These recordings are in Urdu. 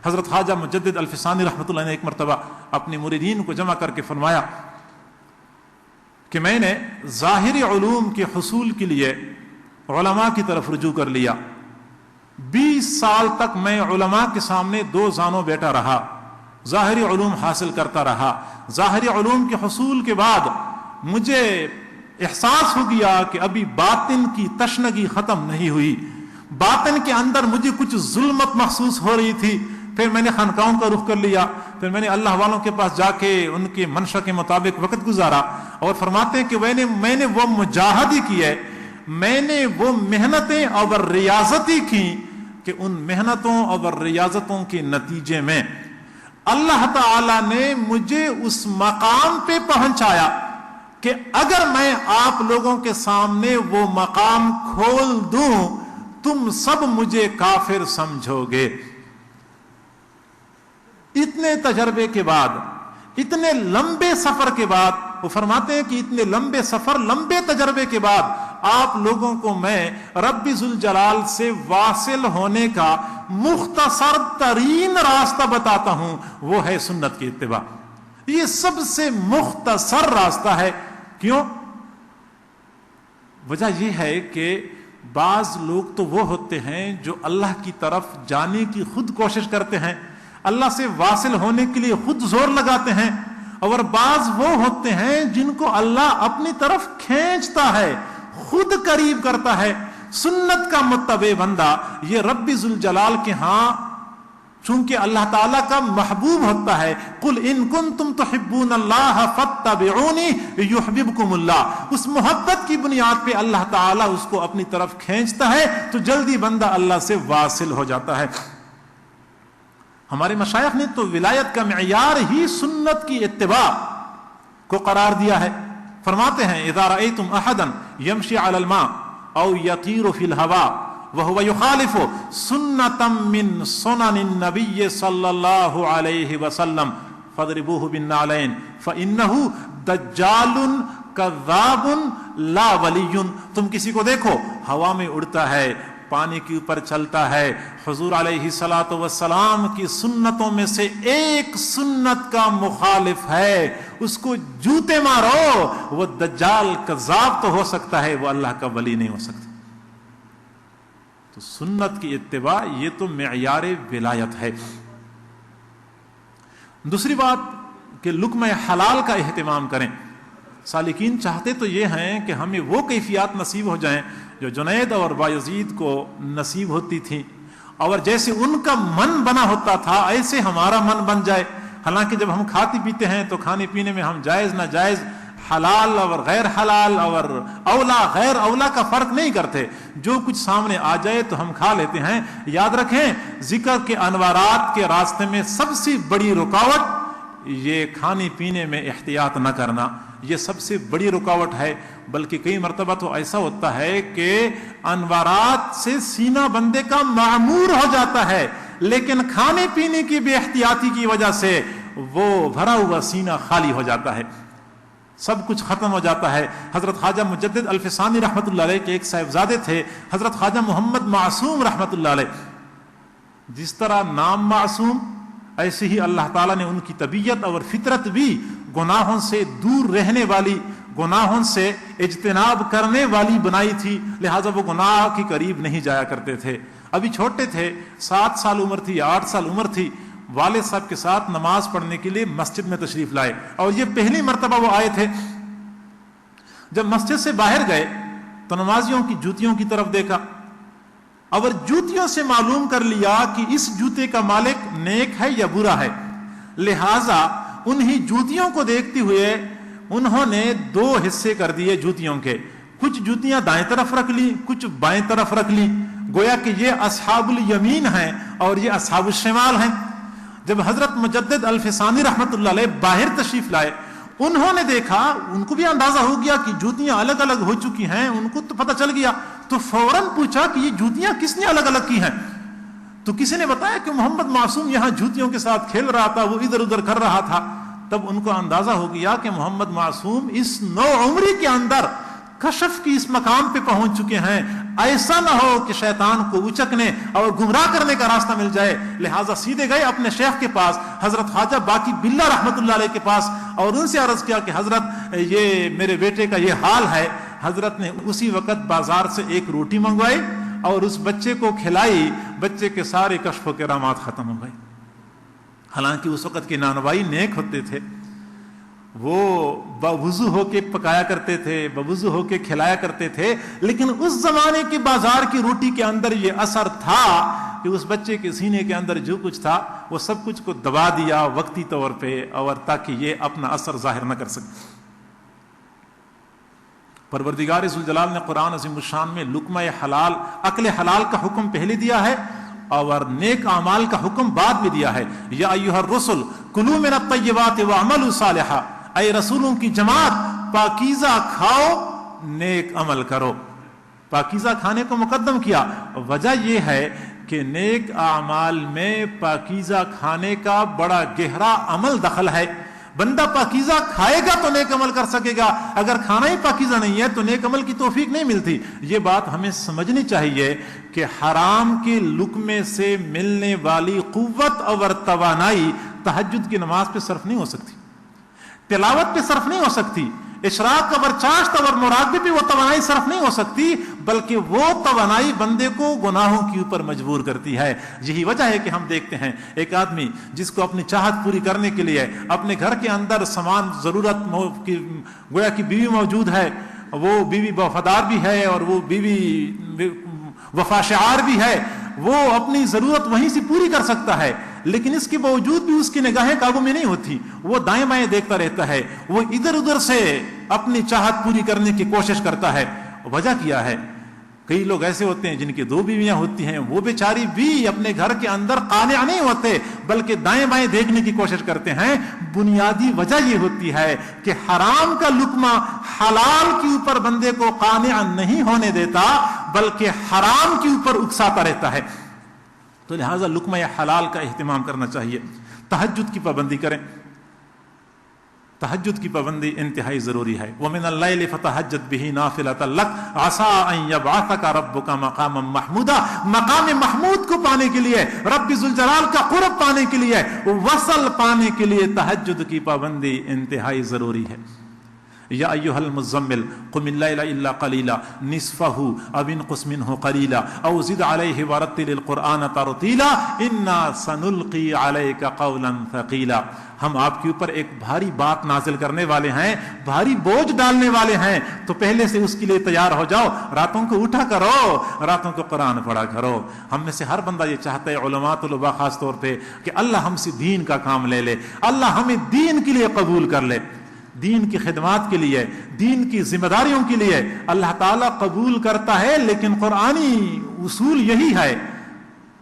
حضرت خواجہ مجدد الفسانی رحمۃ اللہ نے ایک مرتبہ اپنے مریدین کو جمع کر کے فرمایا کہ میں نے ظاہری علوم کے حصول کے لیے علماء کی طرف رجوع کر لیا. 20 سال تک میں علماء کے سامنے 2 زانوں بیٹھا رہا, ظاہری علوم حاصل کرتا رہا. ظاہری علوم کے حصول کے بعد مجھے احساس ہو گیا کہ ابھی باطن کی تشنگی ختم نہیں ہوئی. باطن کے اندر مجھے کچھ ظلمت محسوس ہو رہی تھی. پھر میں نے خانقاہوں کا رخ کر لیا, پھر میں نے اللہ والوں کے پاس جا کے ان کے منشا کے مطابق وقت گزارا. اور فرماتے ہیں کہ میں نے وہ مجاہدی کی ہے, میں نے وہ محنتیں اور ریاضتیں کی کہ ان محنتوں اور ریاضتوں کے نتیجے میں اللہ تعالی نے مجھے اس مقام پہ پہنچایا کہ اگر میں آپ لوگوں کے سامنے وہ مقام کھول دوں تم سب مجھے کافر سمجھو گے. اتنے تجربے کے بعد, اتنے لمبے سفر کے بعد, وہ فرماتے ہیں کہ اتنے لمبے سفر, لمبے تجربے کے بعد آپ لوگوں کو میں رب ذوالجلال سے واصل ہونے کا مختصر ترین راستہ بتاتا ہوں, وہ ہے سنت کی اتباع. یہ سب سے مختصر راستہ ہے. کیوں؟ وجہ یہ ہے کہ بعض لوگ تو وہ ہوتے ہیں جو اللہ کی طرف جانے کی خود کوشش کرتے ہیں, اللہ سے واصل ہونے کے لیے خود زور لگاتے ہیں, اور بعض وہ ہوتے ہیں جن کو اللہ اپنی طرف کھینچتا ہے, خود قریب کرتا ہے. سنت کا متبع بندہ یہ رب ذوالجلال کے ہاں چونکہ اللہ تعالیٰ کا محبوب ہوتا ہے. قل ان کنتم تحبون اللہ فاتبعونی یحببکم اللہ, اس محبت کی بنیاد پہ اللہ تعالیٰ اس کو اپنی طرف کھینچتا ہے تو جلدی بندہ اللہ سے واصل ہو جاتا ہے. ہمارے مشائخ نے تو ولایت کا معیار ہی سنت کی اتباع کو قرار دیا ہے. فرماتے ہیں اذا رأيتم احدا يمشي على الماء او يطير في الهواء وهو يخالف سنة من سنن النبي صلى الله عليه وسلم فاضربوه بالنعلين فإنه دجال کذاب لا ولی. تم کسی کو دیکھو ہوا میں اڑتا ہے, پانی کے اوپر چلتا ہے, حضور علیہ الصلوۃ والسلام کی سنتوں میں سے ایک سنت کا مخالف ہے, اس کو جوتے مارو, وہ دجال کذاب تو ہو سکتا ہے, وہ اللہ کا ولی نہیں ہو سکتا. تو سنت کی اتباع یہ تو معیار ولایت ہے. دوسری بات کہ لقمہ حلال کا اہتمام کریں. سالکین چاہتے تو یہ ہیں کہ ہمیں وہ کیفیات نصیب ہو جائیں جو جنید اور بایزید کو نصیب ہوتی تھی, اور جیسے ان کا من بنا ہوتا تھا ایسے ہمارا من بن جائے. حالانکہ جب ہم کھاتے پیتے ہیں تو کھانے پینے میں ہم جائز ناجائز, حلال اور غیر حلال اور اولا غیر اولا کا فرق نہیں کرتے, جو کچھ سامنے آ جائے تو ہم کھا لیتے ہیں. یاد رکھیں ذکر کے انوارات کے راستے میں سب سے بڑی رکاوٹ یہ کھانے پینے میں احتیاط نہ کرنا, یہ سب سے بڑی رکاوٹ ہے. بلکہ کئی مرتبہ تو ایسا ہوتا ہے کہ انوارات سے سینہ بندے کا معمور ہو جاتا ہے, لیکن کھانے پینے کی بے احتیاطی کی وجہ سے وہ بھرا ہوا سینہ خالی ہو جاتا ہے, سب کچھ ختم ہو جاتا ہے. حضرت خواجہ مجدد الفسانی رحمۃ اللہ علیہ کے ایک صاحبزادے تھے حضرت خواجہ محمد معصوم رحمۃ اللہ علیہ. جس طرح نام معصوم ایسے ہی اللہ تعالیٰ نے ان کی طبیعت اور فطرت بھی گناہوں سے دور رہنے والی, گناہوں سے اجتناب کرنے والی بنائی تھی, لہٰذا وہ گناہ کے قریب نہیں جایا کرتے تھے. ابھی چھوٹے تھے, 7 سال عمر تھی, 8 سال عمر تھی, والد صاحب کے ساتھ نماز پڑھنے کے لیے مسجد میں تشریف لائے, اور یہ پہلی مرتبہ وہ آئے تھے. جب مسجد سے باہر گئے تو نمازیوں کی جوتیوں کی طرف دیکھا, اور جوتیوں سے معلوم کر لیا کہ اس جوتے کا مالک نیک ہے یا برا ہے. لہذا انہی جوتیوں کو دیکھتے ہوئے انہوں نے 2 حصے کر دیے جوتیوں کے, کچھ جوتیاں دائیں طرف رکھ لی, کچھ بائیں طرف رکھ لی, گویا کہ یہ اصحاب الیمین ہیں اور یہ اصحاب الشمال ہیں. جب حضرت مجدد الفسانی رحمت اللہ علیہ باہر تشریف لائے, انہوں نے دیکھا, ان کو بھی اندازہ ہو گیا کہ جوتیاں الگ الگ ہو چکی ہیں, ان کو تو پتہ چل گیا, تو فوراً پوچھا کہ یہ جوتیاں کس نے الگ الگ کی ہیں. تو کسی نے بتایا کہ محمد معصوم یہاں جوتیوں کے ساتھ کھیل رہا تھا, وہ ادھر ادھر کر رہا تھا. تب ان کو اندازہ ہو گیا کہ محمد معصوم اس نو عمری کے اندر کشف کی اس مقام پہ پہنچ چکے ہیں، ایسا نہ ہو کہ شیطان کو اچکنے اور گمراہ کرنے کا راستہ مل جائے، لہٰذا سیدھے گئے اپنے شیخ کے پاس، حضرت خواجہ باقی باللہ رحمت اللہ علیہ کے پاس، اور ان سے عرض کیا کہ حضرت یہ میرے بیٹے کا یہ حال ہے۔ حضرت نے اسی وقت بازار سے ایک روٹی منگوائی اور اس بچے کو کھلائی، بچے کے سارے کشف و کرامات ختم ہو گئے۔ حالانکہ اس وقت کے نانوائی نیک ہوتے تھے، وہ بوضو ہو کے پکایا کرتے تھے، بوضو ہو کے کھلایا کرتے تھے، لیکن اس زمانے کے بازار کی روٹی کے اندر یہ اثر تھا کہ اس بچے کے سینے کے اندر جو کچھ تھا وہ سب کچھ کو دبا دیا وقتی طور پہ، اور تاکہ یہ اپنا اثر ظاہر نہ کر سکے۔ پروردگار ذوالجلال نے قرآن عظیم الشان میں لقمہ حلال، اکل حلال کا حکم پہلے دیا ہے اور نیک اعمال کا حکم بعد میں دیا ہے۔ یا ایھا الرسل کلوا من الطیبات واعملوا صالحا، اے رسولوں کی جماعت پاکیزہ کھاؤ، نیک عمل کرو۔ پاکیزہ کھانے کو مقدم کیا، وجہ یہ ہے کہ نیک اعمال میں پاکیزہ کھانے کا بڑا گہرا عمل دخل ہے۔ بندہ پاکیزہ کھائے گا تو نیک عمل کر سکے گا، اگر کھانا ہی پاکیزہ نہیں ہے تو نیک عمل کی توفیق نہیں ملتی۔ یہ بات ہمیں سمجھنی چاہیے کہ حرام کے لقمے سے ملنے والی قوت اور توانائی تہجد کی نماز پہ صرف نہیں ہو سکتی، تلاوت پہ صرف نہیں ہو سکتی، اشراق اور چاشت اور مراقبے پہ وہ توانائی صرف نہیں ہو سکتی، بلکہ وہ توانائی بندے کو گناہوں کے اوپر مجبور کرتی ہے۔ یہی وجہ ہے کہ ہم دیکھتے ہیں ایک آدمی جس کو اپنی چاہت پوری کرنے کے لیے اپنے گھر کے اندر سامان ضرورت گویا کی بیوی موجود ہے، وہ بیوی وفادار بھی ہے اور وہ بیوی وفا شعار بھی ہے، وہ اپنی ضرورت وہیں سے پوری کر سکتا ہے، لیکن اس کے باوجود بھی اس کی نگاہیں قابو میں نہیں ہوتی، وہ دائیں بائیں دیکھتا رہتا ہے، وہ ادھر ادھر سے اپنی چاہت پوری کرنے کی کوشش کرتا ہے۔ وجہ کیا ہے؟ کئی لوگ ایسے ہوتے ہیں جن کی 2 بیویاں ہوتی ہیں، وہ بیچاری بھی اپنے گھر کے اندر قانع نہیں ہوتے بلکہ دائیں بائیں دیکھنے کی کوشش کرتے ہیں۔ بنیادی وجہ یہ ہوتی ہے کہ حرام کا لقمہ حلال کے اوپر بندے کو قانع نہیں ہونے دیتا بلکہ حرام کے اوپر اکساتا رہتا ہے۔ تو لہٰذا لقمہ حلال کا اہتمام کرنا چاہیے۔ تہجد کی پابندی کریں، تہجد کی پابندی انتہائی ضروری ہے۔ وَمِنَ اللَّيْلِ فَتَهَجَّدْ بِهِ نَافِلَةً لَكَ عَسَىٰ أَن يَبْعَثَكَ رَبُّكَ مَقَامًا مَحْمُودًا، مقام محمود کو پانے کے لیے، رب ذوالجلال کا قرب پانے کے لیے، وصل پانے کے لیے تہجد کی پابندی انتہائی ضروری ہے۔ یا ایھا المزمل قم اللیل الا قلیلا نصفہ او انقص منہ قلیلا او زد علیہ ورتل القرآن ترتیلا انا سنلقی علیک قولا ثقیلا۔ ہم آپ کے اوپر ایک بھاری بات نازل کرنے والے ہیں، بھاری بوجھ ڈالنے والے ہیں، تو پہلے سے اس کے لیے تیار ہو جاؤ، راتوں کو اٹھا کرو، راتوں کو قرآن پڑھا کرو۔ ہم میں سے ہر بندہ یہ چاہتا ہے، علماء طلباء خاص طور پہ، کہ اللہ ہم سے دین کا کام لے لے، اللہ ہمیں دین کے لیے قبول کر لے، دین کی خدمات کے لیے، دین کی ذمہ داریوں کے لیے اللہ تعالیٰ قبول کرتا ہے، لیکن قرآنی اصول یہی ہے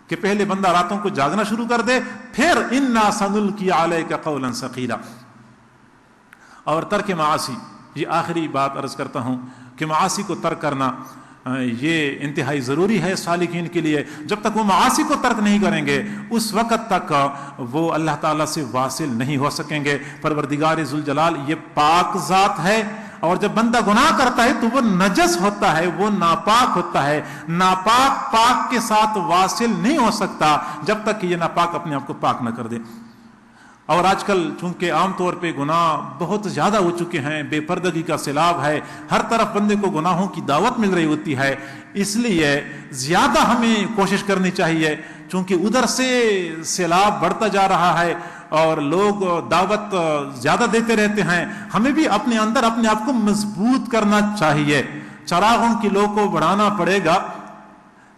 کہ پہلے بندہ راتوں کو جاگنا شروع کر دے، پھر انا سنلقی علیک قولا ثقیلا۔ اور ترک معاصی، یہ آخری بات عرض کرتا ہوں کہ معاصی کو ترک کرنا یہ انتہائی ضروری ہے سالکین کے لیے۔ جب تک وہ معاصی کو ترک نہیں کریں گے اس وقت تک وہ اللہ تعالیٰ سے واصل نہیں ہو سکیں گے۔ پروردگار ذوالجلال یہ پاک ذات ہے، اور جب بندہ گناہ کرتا ہے تو وہ نجس ہوتا ہے، وہ ناپاک ہوتا ہے۔ ناپاک پاک کے ساتھ واصل نہیں ہو سکتا جب تک کہ یہ ناپاک اپنے آپ کو پاک نہ کر دے۔ اور آج کل چونکہ عام طور پہ گناہ بہت زیادہ ہو چکے ہیں، بے پردگی کا سیلاب ہے، ہر طرف بندے کو گناہوں کی دعوت مل رہی ہوتی ہے، اس لیے زیادہ ہمیں کوشش کرنی چاہیے، چونکہ ادھر سے سیلاب بڑھتا جا رہا ہے اور لوگ دعوت زیادہ دیتے رہتے ہیں، ہمیں بھی اپنے اندر اپنے آپ کو مضبوط کرنا چاہیے۔ چراغوں کی لو کو بڑھانا پڑے گا،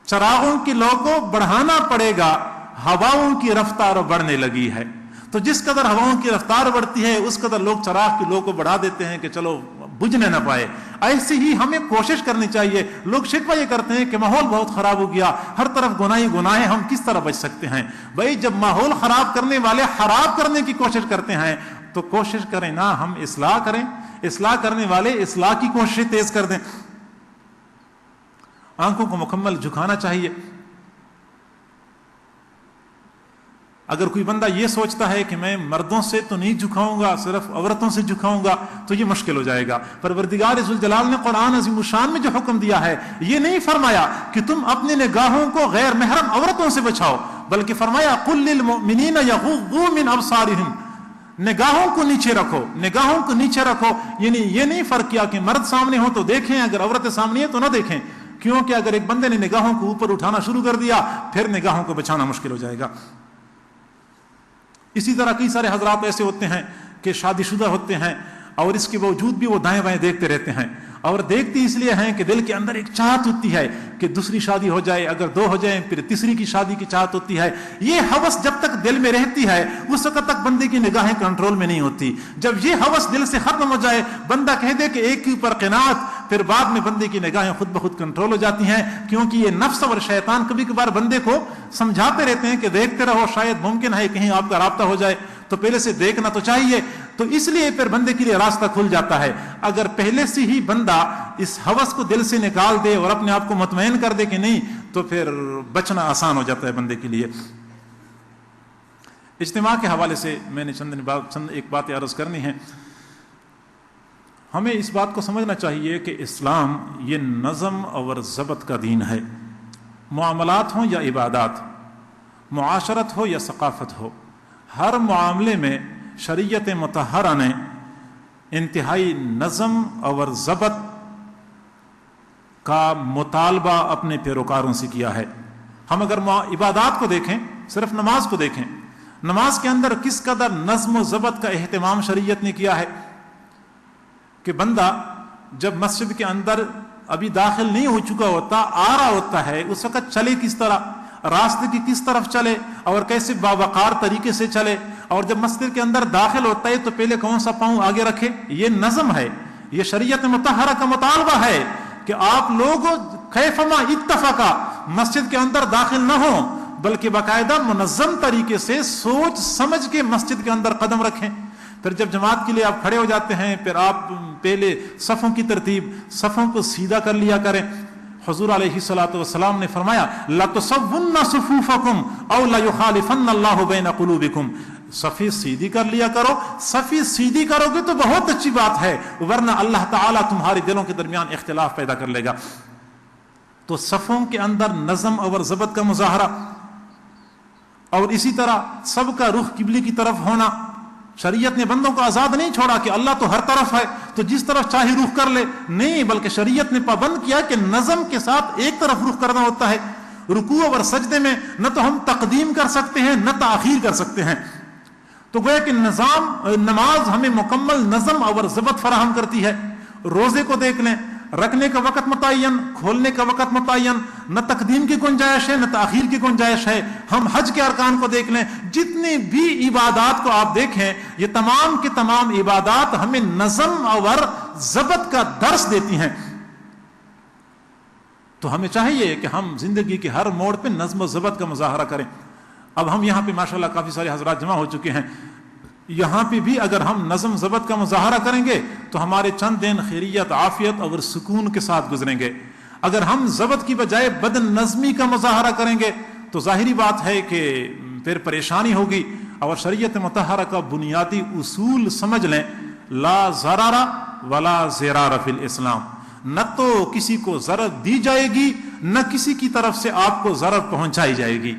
چراغوں کی لو کو بڑھانا پڑے گا، ہواؤں کی رفتار بڑھنے لگی ہے۔ تو جس قدر ہواؤں کی رفتار بڑھتی ہے اس قدر لوگ چراغ کی لو کو بڑھا دیتے ہیں کہ چلو بجھنے نہ پائے۔ ایسے ہی ہمیں کوشش کرنی چاہیے۔ لوگ شکوہ یہ کرتے ہیں کہ ماحول بہت خراب ہو گیا، ہر طرف گناہیں، ہم کس طرح بچ سکتے ہیں؟ بھائی جب ماحول خراب کرنے والے خراب کرنے کی کوشش کرتے ہیں تو کوشش کریں نا ہم اصلاح کریں، اصلاح کرنے والے اصلاح کی کوششیں تیز کر دیں۔ آنکھوں کو مکمل جھکانا چاہیے۔ اگر کوئی بندہ یہ سوچتا ہے کہ میں مردوں سے تو نہیں جھکاؤں گا، صرف عورتوں سے جھکاؤں گا، تو یہ مشکل ہو جائے گا۔ پروردگار ذوالجلال نے قرآن عظیم الشان میں جو حکم دیا ہے، یہ نہیں فرمایا کہ تم اپنی نگاہوں کو غیر محرم عورتوں سے بچاؤ، بلکہ فرمایا قل للمؤمنین یغضوا من ابصارہم، نگاہوں کو نیچے رکھو، نگاہوں کو نیچے رکھو، یعنی یہ نہیں فرق کیا کہ مرد سامنے ہو تو دیکھیں، اگر عورت سامنے ہے تو نہ دیکھیں، کیونکہ اگر ایک بندے نے نگاہوں کو اوپر اٹھانا شروع کر دیا پھر نگاہوں کو بچانا مشکل ہو جائے گا۔ اسی طرح کئی سارے حضرات ایسے ہوتے ہیں کہ شادی شدہ ہوتے ہیں اور اس کے باوجود بھی وہ دائیں بائیں دیکھتے رہتے ہیں، اور دیکھتے اس لیے ہیں کہ دل کے اندر ایک چاہت ہوتی ہے کہ دوسری شادی ہو جائے، اگر 2 ہو جائیں پھر تیسری کی شادی کی چاہت ہوتی ہے۔ یہ ہوس جب تک دل میں رہتی ہے اس وقت تک بندے کی نگاہیں کنٹرول میں نہیں ہوتی۔ جب یہ ہوس دل سے ختم ہو جائے، بندہ کہہ دے کہ ایک کے اوپر قناعت، پھر بعد میں بندے کی نگاہیں خود بخود کنٹرول ہو جاتی ہیں، کیونکہ یہ نفس اور شیطان کبھی کبھار بندے کو سمجھاتے رہتے ہیں کہ دیکھتے رہو، شاید ممکن ہے کہیں آپ کا رابطہ ہو جائے، تو پہلے سے دیکھنا تو چاہیے۔ تو اس لیے پھر بندے کے لیے راستہ کھل جاتا ہے۔ اگر پہلے سے ہی بندہ اس ہوس کو دل سے نکال دے اور اپنے آپ کو مطمئن کر دے کہ نہیں، تو پھر بچنا آسان ہو جاتا ہے بندے کے لیے۔ اجتماع کے حوالے سے میں نے چند ایک بات عرض کرنی ہے۔ ہمیں اس بات کو سمجھنا چاہیے کہ اسلام یہ نظم اور ضبط کا دین ہے۔ معاملات ہوں یا عبادات، معاشرت ہو یا ثقافت ہو، ہر معاملے میں شریعت مطہرہ نے انتہائی نظم اور ضبط کا مطالبہ اپنے پیروکاروں سے کیا ہے۔ ہم اگر عبادات کو دیکھیں، صرف نماز کو دیکھیں، نماز کے اندر کس قدر نظم و ضبط کا اہتمام شریعت نے کیا ہے کہ بندہ جب مسجد کے اندر ابھی داخل نہیں ہو چکا ہوتا، آ رہا ہوتا ہے، اس وقت چلے کس طرح، راستے کی کس طرف چلے اور کیسے باوقار طریقے سے چلے، اور جب مسجد کے اندر داخل ہوتا ہے تو پہلے کون سا پاؤں آگے رکھے۔ یہ نظم ہے، یہ شریعت مطہرہ کا مطالبہ ہے کہ آپ لوگ کیفما اتفقا مسجد کے اندر داخل نہ ہوں، بلکہ باقاعدہ منظم طریقے سے سوچ سمجھ کے مسجد کے اندر قدم رکھیں۔ پھر جب جماعت کے لیے آپ کھڑے ہو جاتے ہیں، پھر آپ پہلے صفوں کی ترتیب، صفوں کو سیدھا کر لیا کریں۔ حضور علیہ الصلوۃ والسلام نے فرمایا لَتُصَوُّنَّ صُفُوفَكُمْ أَوْ لَيُخَالِفَنَّ اللَّهُ بَيْنَ قُلُوبِكُمْ، صفیں سیدھی کر لیا کرو، صفیں سیدھی کرو گے تو بہت اچھی بات ہے، ورنہ اللہ تعالیٰ تمہارے دلوں کے درمیان اختلاف پیدا کر لے گا۔ تو صفوں کے اندر نظم اور ضبط کا مظاہرہ، اور اسی طرح سب کا رخ قبلے کی طرف ہونا۔ شریعت نے بندوں کو آزاد نہیں چھوڑا کہ اللہ تو ہر طرف ہے تو جس طرف چاہے رخ کر لے، نہیں، بلکہ شریعت نے پابند کیا کہ نظم کے ساتھ ایک طرف رخ کرنا ہوتا ہے۔ رکوع اور سجدے میں نہ تو ہم تقدیم کر سکتے ہیں نہ تاخیر کر سکتے ہیں۔ تو گویا کہ نماز ہمیں مکمل نظم اور ضبط فراہم کرتی ہے۔ روزے کو دیکھ لیں، رکھنے کا وقت متعین، کھولنے کا وقت متعین، نہ تقدیم کی گنجائش ہے نہ تاخیر کی گنجائش ہے۔ ہم حج کے ارکان کو دیکھ لیں، جتنی بھی عبادات کو آپ دیکھیں، یہ تمام کی تمام عبادات ہمیں نظم اور ضبط کا درس دیتی ہیں۔ تو ہمیں چاہیے کہ ہم زندگی کے ہر موڑ پہ نظم و ضبط کا مظاہرہ کریں۔ اب ہم یہاں پہ ماشاءاللہ کافی سارے حضرات جمع ہو چکے ہیں، یہاں پہ بھی اگر ہم نظم ضبط کا مظاہرہ کریں گے تو ہمارے چند دن خیریت، عافیت اور سکون کے ساتھ گزریں گے۔ اگر ہم ضبط کی بجائے بد نظمی کا مظاہرہ کریں گے تو ظاہری بات ہے کہ پھر پریشانی ہوگی۔ اور شریعت مطہرہ کا بنیادی اصول سمجھ لیں، لا ضرر ولا ضرار فی الاسلام، نہ تو کسی کو ضرر دی جائے گی نہ کسی کی طرف سے آپ کو ضرر پہنچائی جائے گی۔